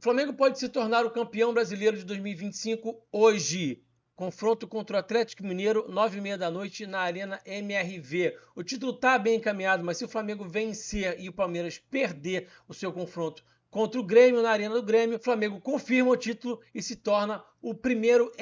O Flamengo pode se tornar o campeão brasileiro de 2025 hoje. Confronto contra o Atlético Mineiro, 9h30 da noite, na Arena MRV. O título está bem encaminhado, mas se o Flamengo vencer e o Palmeiras perder o seu confronto contra o Grêmio, na Arena do Grêmio, o Flamengo confirma o título e se torna o primeiro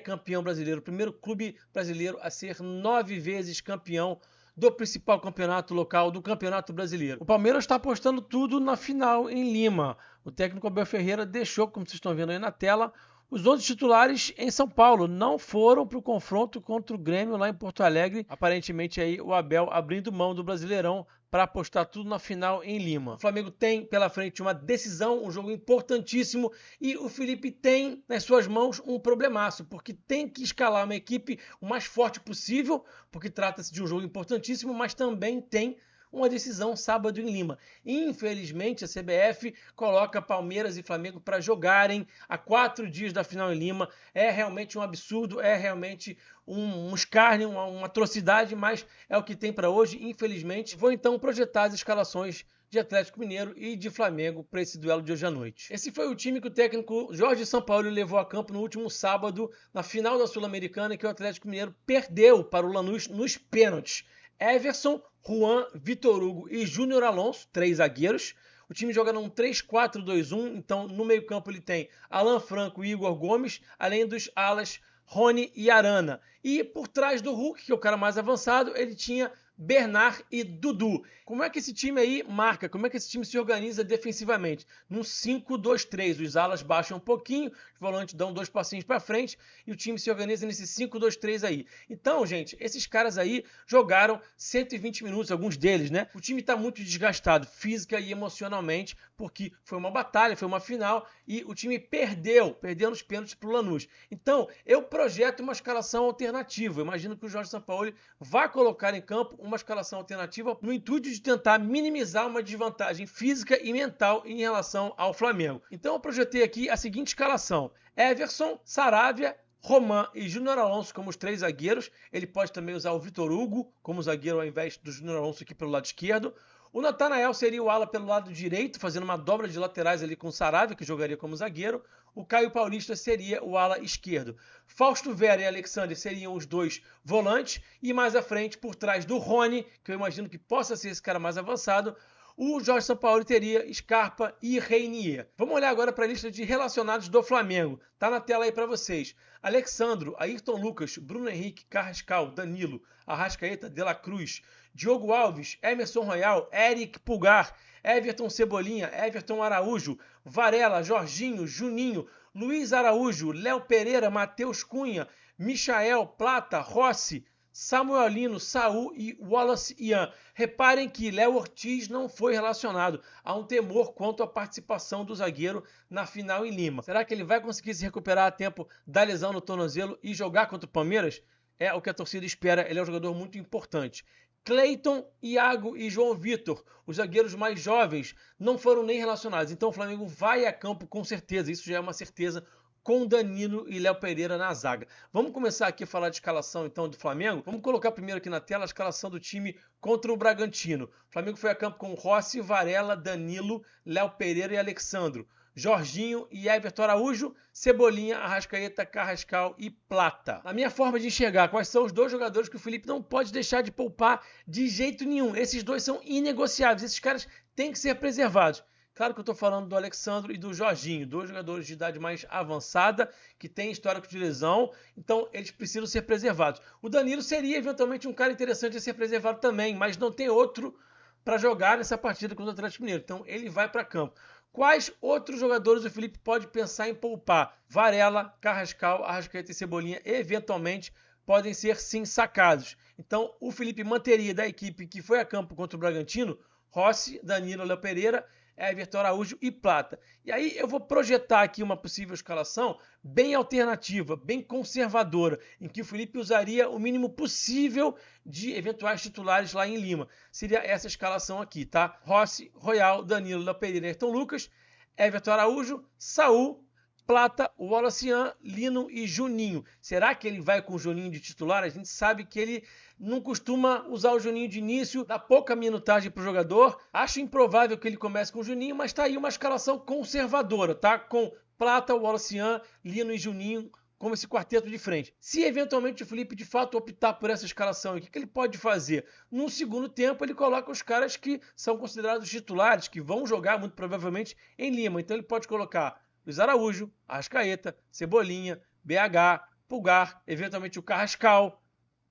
campeão brasileiro, o primeiro clube brasileiro a ser 9 vezes campeão do principal campeonato local, do Campeonato Brasileiro. O Palmeiras está apostando tudo na final em Lima. O técnico Abel Ferreira deixou, como vocês estão vendo aí na tela, os 11 titulares em São Paulo. Não foram para o confronto contra o Grêmio lá em Porto Alegre. Aparentemente aí o Abel abrindo mão do Brasileirão para apostar tudo na final em Lima. O Flamengo tem pela frente uma decisão, um jogo importantíssimo, e o Felipe tem nas suas mãos um problemaço, porque tem que escalar uma equipe o mais forte possível, porque trata-se de um jogo importantíssimo, mas também tem uma decisão sábado em Lima. Infelizmente, a CBF coloca Palmeiras e Flamengo para jogarem a 4 dias da final em Lima. É realmente um absurdo, é realmente um escárnio, uma atrocidade, mas é o que tem para hoje, infelizmente. Vou então projetar as escalações de Atlético Mineiro e de Flamengo para esse duelo de hoje à noite. Esse foi o time que o técnico Jorge Sampaoli levou a campo no último sábado, na final da Sul-Americana, que o Atlético Mineiro perdeu para o Lanús nos pênaltis. Everson, Juan, Vitor Hugo e Júnior Alonso, 3 zagueiros. O time joga num 3-4-2-1, então no meio-campo ele tem Alan Franco e Igor Gomes, além dos alas Rony e Arana. E por trás do Hulk, que é o cara mais avançado, ele tinha Bernard e Dudu. Como é que esse time aí marca? Como é que esse time se organiza defensivamente? Num 5-2-3. Os alas baixam um pouquinho, os volantes dão 2 passinhos para frente e o time se organiza nesse 5-2-3 aí. Então, gente, esses caras aí jogaram 120 minutos, alguns deles, né? O time tá muito desgastado física e emocionalmente, porque foi uma batalha, foi uma final e o time perdeu nos pênaltis pro Lanús. Então, eu projeto uma escalação alternativa. Eu imagino que o Jorge Sampaoli vai colocar em campo uma escalação alternativa no intuito de tentar minimizar uma desvantagem física e mental em relação ao Flamengo. Então eu projetei aqui a seguinte escalação: Everson, Saravia, Roman e Júnior Alonso como os 3 zagueiros. Ele pode também usar o Vitor Hugo como zagueiro ao invés do Júnior Alonso aqui pelo lado esquerdo. O Natanael seria o ala pelo lado direito, fazendo uma dobra de laterais ali com o Saravia, que jogaria como zagueiro. O Caio Paulista seria o ala esquerdo. Fausto Vera e Alexandre seriam os 2 volantes. E mais à frente, por trás do Rony, que eu imagino que possa ser esse cara mais avançado, o Jorge Sampaoli teria Scarpa e Reinier. Vamos olhar agora para a lista de relacionados do Flamengo. Tá na tela aí para vocês. Alexandro, Ayrton Lucas, Bruno Henrique, Carrascal, Danilo, Arrascaeta, De La Cruz, Diogo Alves, Emerson Royal, Eric Pulgar, Everton Cebolinha, Everton Araújo, Varela, Jorginho, Juninho, Luiz Araújo, Léo Pereira, Matheus Cunha, Michael, Plata, Rossi, Samuel Lino, Saul e Wallace Ian. Reparem que Léo Ortiz não foi relacionado. Há um temor quanto à participação do zagueiro na final em Lima. Será que ele vai conseguir se recuperar a tempo da lesão no tornozelo e jogar contra o Palmeiras? É o que a torcida espera. Ele é um jogador muito importante. Cleiton, Iago e João Vitor, os zagueiros mais jovens, não foram nem relacionados. Então o Flamengo vai a campo com certeza. Isso já é uma certeza, com Danilo e Léo Pereira na zaga. Vamos começar aqui a falar de escalação então do Flamengo. Vamos colocar primeiro aqui na tela a escalação do time contra o Bragantino. O Flamengo foi a campo com Rossi, Varela, Danilo, Léo Pereira e Alexandro. Jorginho e Everton Araújo, Cebolinha, Arrascaeta, Carrascal e Plata. Na minha forma de enxergar, quais são os 2 jogadores que o Felipe não pode deixar de poupar de jeito nenhum? Esses 2 são inegociáveis, esses caras têm que ser preservados. Claro que eu estou falando do Alexandro e do Jorginho, 2 jogadores de idade mais avançada, que têm histórico de lesão, então eles precisam ser preservados. O Danilo seria eventualmente um cara interessante a ser preservado também, mas não tem outro para jogar nessa partida contra o Atlético Mineiro, então ele vai para campo. Quais outros jogadores o Felipe pode pensar em poupar? Varela, Carrascal, Arrascaeta e Cebolinha eventualmente podem ser sim sacados. Então o Felipe manteria da equipe que foi a campo contra o Bragantino Rossi, Danilo, Léo Pereira, Everton Araújo e Plata. E aí eu vou projetar aqui uma possível escalação bem alternativa, bem conservadora, em que o Felipe usaria o mínimo possível de eventuais titulares lá em Lima. Seria essa escalação aqui, tá? Rossi, Royal, Danilo, Léo Pereira, Ayrton Lucas, Everton Araújo, Saul, Plata, Wallacian, Lino e Juninho. Será que ele vai com o Juninho de titular? A gente sabe que ele não costuma usar o Juninho de início, dá pouca minutagem para o jogador. Acho improvável que ele comece com o Juninho, mas está aí uma escalação conservadora, tá? Com Plata, Wallacian, Lino e Juninho como esse quarteto de frente. Se eventualmente o Felipe de fato optar por essa escalação, o que ele pode fazer? No segundo tempo ele coloca os caras que são considerados titulares, que vão jogar muito provavelmente em Lima. Então ele pode colocar Luiz Araújo, Arrascaeta, Cebolinha, BH, Pulgar, eventualmente o Carrascal.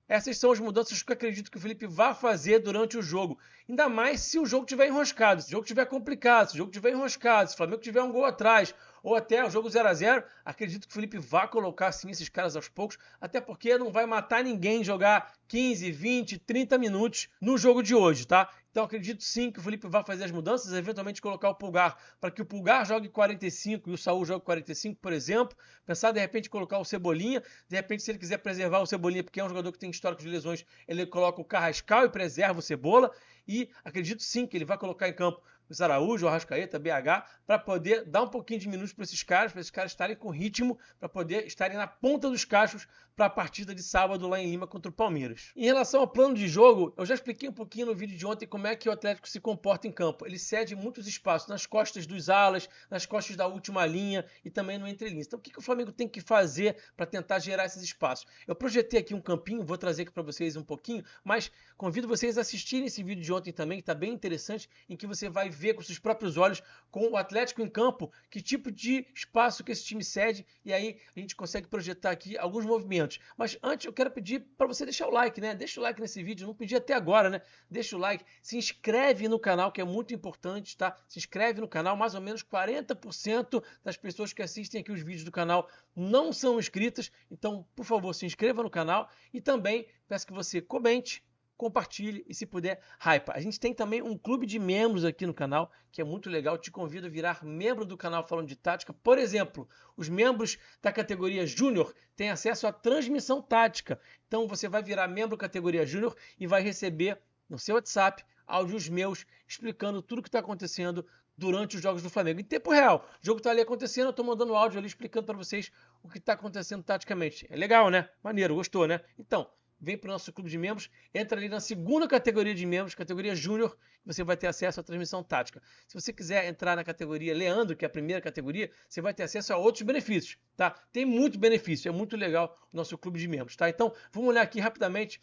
Essas são as mudanças que eu acredito que o Felipe vai fazer durante o jogo. Ainda mais se o jogo estiver enroscado, se o jogo estiver complicado, se o jogo estiver enroscado, se o Flamengo tiver um gol atrás, ou até o jogo 0-0, acredito que o Felipe vai colocar sim esses caras aos poucos, até porque não vai matar ninguém jogar 15, 20, 30 minutos no jogo de hoje, tá? Então acredito sim que o Felipe vai fazer as mudanças, eventualmente colocar o Pulgar para que o Pulgar jogue 45 e o Saúl jogue 45, por exemplo. Pensar de repente colocar o Cebolinha, de repente se ele quiser preservar o Cebolinha, porque é um jogador que tem histórico de lesões, ele coloca o Carrascal e preserva o Cebola. E acredito sim que ele vai colocar em campo o Araújo, o Arrascaeta, BH, para poder dar um pouquinho de minutos para esses caras estarem com ritmo, para poder estarem na ponta dos cachos para a partida de sábado lá em Lima contra o Palmeiras. Em relação ao plano de jogo, eu já expliquei um pouquinho no vídeo de ontem como é que o Atlético se comporta em campo. Ele cede muitos espaços nas costas dos alas, nas costas da última linha e também no entrelinhas. Então o que o Flamengo tem que fazer para tentar gerar esses espaços? Eu projetei aqui um campinho, vou trazer aqui para vocês um pouquinho, mas convido vocês a assistirem esse vídeo de ontem também, que está bem interessante, em que você vai ver com seus próprios olhos, com o Atlético em campo, que tipo de espaço que esse time cede, e aí a gente consegue projetar aqui alguns movimentos. Mas antes eu quero pedir para você deixar o like, né? Deixa o like nesse vídeo, não pedi até agora, né? Deixa o like, se inscreve no canal, que é muito importante, tá? Se inscreve no canal, mais ou menos 40% das pessoas que assistem aqui os vídeos do canal não são inscritas, então, por favor, se inscreva no canal e também peço que você comente, compartilhe e, se puder, hypa. A gente tem também um clube de membros aqui no canal, que é muito legal. Te convido a virar membro do canal Falando de Tática. Por exemplo, os membros da categoria Júnior têm acesso à transmissão tática. Então, você vai virar membro categoria Júnior e vai receber no seu WhatsApp áudios meus explicando tudo o que está acontecendo durante os jogos do Flamengo. Em tempo real. O jogo está ali acontecendo, eu estou mandando áudio ali explicando para vocês o que está acontecendo taticamente. É legal, né? Maneiro, gostou, né? Então, vem para o nosso clube de membros, entra ali na segunda categoria de membros, categoria Júnior, você vai ter acesso à transmissão tática. Se você quiser entrar na categoria Leandro, que é a primeira categoria, você vai ter acesso a outros benefícios, tá? Tem muito benefício, é muito legal o nosso clube de membros, tá? Então, vamos olhar aqui rapidamente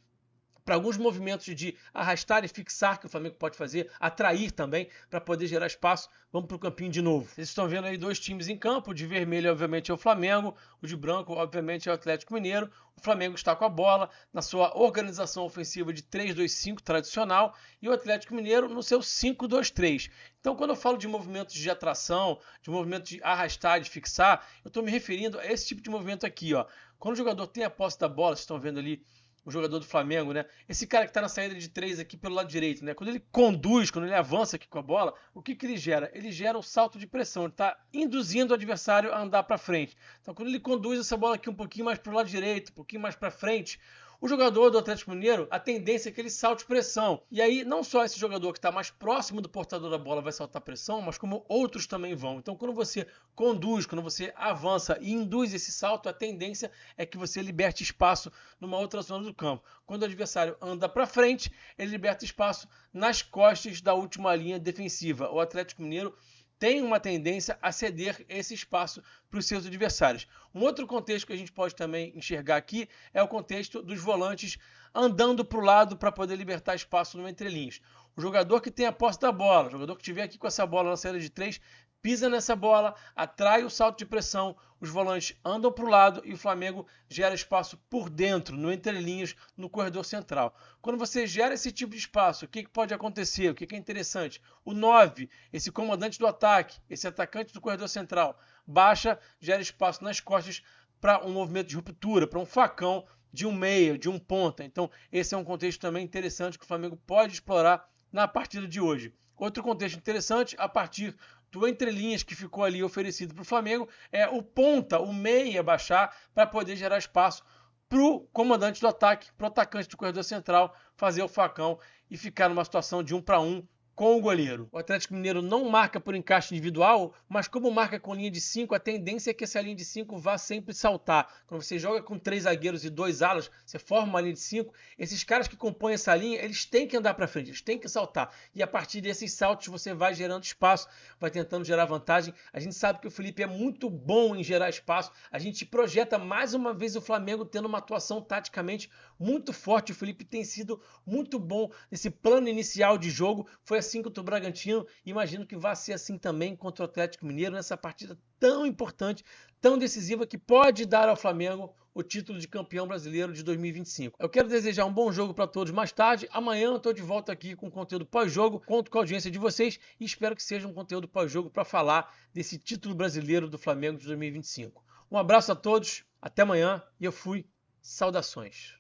para alguns movimentos de arrastar e fixar que o Flamengo pode fazer, atrair também, para poder gerar espaço. Vamos para o campinho de novo. Vocês estão vendo aí dois times em campo, o de vermelho obviamente é o Flamengo, o de branco obviamente é o Atlético Mineiro. O Flamengo está com a bola na sua organização ofensiva de 3-2-5 tradicional e o Atlético Mineiro no seu 5-2-3. Então, quando eu falo de movimentos de atração, de movimentos de arrastar, de fixar, eu estou me referindo a esse tipo de movimento aqui, ó. Quando o jogador tem a posse da bola, vocês estão vendo ali o jogador do Flamengo, né? Esse cara que está na saída de 3 aqui pelo lado direito, né? Quando ele conduz, quando ele avança aqui com a bola, o que ele gera? Ele gera um salto de pressão, ele está induzindo o adversário a andar para frente. Então, quando ele conduz essa bola aqui um pouquinho mais para o lado direito, um pouquinho mais para frente, o jogador do Atlético Mineiro, a tendência é que ele salte pressão. E aí, não só esse jogador que está mais próximo do portador da bola vai saltar pressão, mas como outros também vão. Então, quando você conduz, quando você avança e induz esse salto, a tendência é que você liberte espaço numa outra zona do campo. Quando o adversário anda para frente, ele liberta espaço nas costas da última linha defensiva. O Atlético Mineiro tem uma tendência a ceder esse espaço para os seus adversários. Um outro contexto que a gente pode também enxergar aqui é o contexto dos volantes andando para o lado para poder libertar espaço no entrelinhas. O jogador que tem a posse da bola, o jogador que estiver aqui com essa bola na saída de 3, pisa nessa bola, atrai o salto de pressão, os volantes andam para o lado e o Flamengo gera espaço por dentro, no entrelinhas, no corredor central. Quando você gera esse tipo de espaço, o que pode acontecer? O que é interessante? O 9, esse comandante do ataque, esse atacante do corredor central, baixa, gera espaço nas costas para um movimento de ruptura, para um facão de um meia, de um ponta. Então, esse é um contexto também interessante que o Flamengo pode explorar na partida de hoje. Outro contexto interessante, a partir do entrelinhas que ficou ali oferecido para o Flamengo, é o ponta, o meia baixar para poder gerar espaço para o comandante do ataque, para o atacante do corredor central, fazer o facão e ficar numa situação de 1 para 1 com o goleiro. O Atlético Mineiro não marca por encaixe individual, mas como marca com linha de 5, a tendência é que essa linha de 5 vá sempre saltar. Quando você joga com 3 zagueiros e 2 alas, você forma uma linha de 5, esses caras que compõem essa linha, eles têm que andar para frente, eles têm que saltar. E a partir desses saltos você vai gerando espaço, vai tentando gerar vantagem. A gente sabe que o Felipe é muito bom em gerar espaço. A gente projeta mais uma vez o Flamengo tendo uma atuação taticamente muito forte. O Felipe tem sido muito bom nesse plano inicial de jogo. Foi assim contra o Bragantino, imagino que vai ser assim também contra o Atlético Mineiro, nessa partida tão importante, tão decisiva, que pode dar ao Flamengo o título de campeão brasileiro de 2025. Eu quero desejar um bom jogo para todos mais tarde. Amanhã eu estou de volta aqui com conteúdo pós-jogo, conto com a audiência de vocês e espero que seja um conteúdo pós-jogo para falar desse título brasileiro do Flamengo de 2025. Um abraço a todos, até amanhã e eu fui. Saudações.